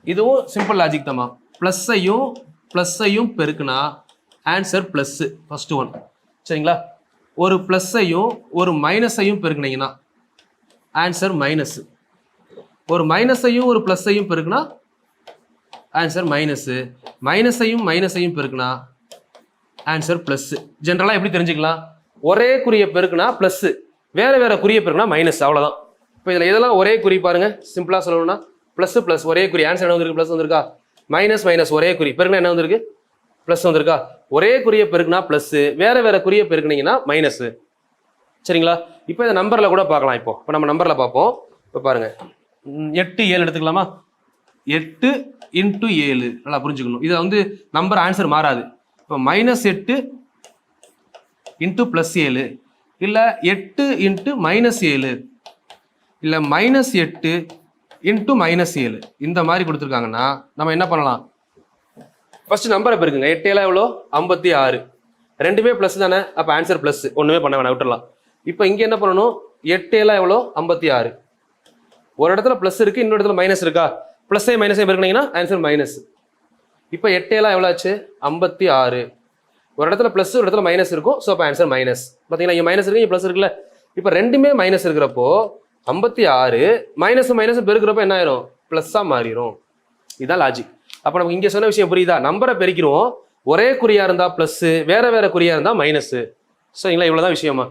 இதுவும் simple logic தாம்மா. ப்ளஸ்ஸையும் பெருக்குனா ஆன்சர் ப்ளஸ்ஸு ஃபர்ஸ்ட் ஒன். சரிங்களா? ஒரு ப்ளஸ்ஸையும் ஒரு மைனஸையும் பெருக்குனீங்கன்னா ஆன்சர் மைனஸு. ஒரு மைனஸையும் ஒரு ப்ளஸ்ஸையும் பெருக்குனா ஆன்சர் மைனஸு. மைனஸையும் பெருக்குனா ஆன்சர் ப்ளஸ்ஸு. ஜென்ரலாக எப்படி தெரிஞ்சுக்கலாம்? ஒரே குறியை பெருக்குனா ப்ளஸ்ஸு, வேற வேற குறியை பெருக்குனா மைனஸ், அவ்வளோதான். இப்போ இதில் இதெல்லாம் ஒரே குறி பாருங்க. சிம்பிளாக சொல்லணும்னா ப்ளஸ் ஒரே குறி. ஆன்சர் என்ன வந்திருக்கு? ப்ளஸ் வந்திருக்கா? மைனஸ் ஒரே குறி பெருக்குனா என்ன வந்திருக்கு? ப்ளஸ் வந்திருக்கா? ஒரே குறியை பெருக்குனா ப்ளஸ்ஸு, வேற வேற குறியை பெருக்குனீங்கன்னா மைனஸு. சரிங்களா? இப்போ இந்த நம்பரில் கூட பார்க்கலாம். இப்போ நம்ம நம்பரில் பார்ப்போம். இப்போ பாருங்க, 8 7 எடுத்துக்கலாமா? 8 × 7 நல்லா புரிஞ்சுக்கணும். இதை வந்து நம்பர் ஆன்சர் மாறாது. இப்போ -8 × +7 இல்லை 8 × -7 இல்லை -8 × -7 இந்த மாதிரி கொடுத்துருக்காங்கன்னா நம்ம என்ன பண்ணலாம்? ஃபர்ஸ்ட் நம்பரை பெருக்குங்க. 8 7 எவ்வளோ? 56. ரெண்டுமே ப்ளஸ் தானே, அப்போ ஆன்சர் ப்ளஸ். ஒன்றுமே பண்ண வேணாம், விட்டுடலாம். இப்போ இங்கே என்ன பண்ணணும்? 8 7 எவ்வளோ? 56. ஒரு இடத்துல ப்ளஸ் இருக்கு, இன்னொரு இடத்துல மைனஸ் இருக்கா? ப்ளஸ்ஸையும் மைனஸையும் பெருக்குனீங்கன்னா ஆன்சர் மைனஸ். இப்போ 8 7 எவ்வளோ ஆச்சு? 56. ஒரு இடத்துல ப்ளஸ், ஒரு இடத்துல மைனஸ் இருக்கும். ஸோ அப்போ ஆன்சர் மைனஸ். பார்த்தீங்களா? இங்கே மைனஸ் இருக்கு, இங்கே ப்ளஸ் இருக்குல்ல. இப்போ ரெண்டுமே மைனஸ் இருக்கிறப்போ 56 மைனஸும் பெருக்கிறப்போ என்ன ஆயிரும்? ப்ளஸ்ஸாக மாறிடும். இதுதான் லாஜிக். அப்போ நமக்கு இங்கே சொன்ன விஷயம் புரியுதா? நம்பரை பெருக்கிறோம், ஒரே குறியா இருந்தால் ப்ளஸ்ஸு, வேற வேற குறியா இருந்தால் மைனஸு. சரிங்களா? இவ்வளோதான் விஷயமா.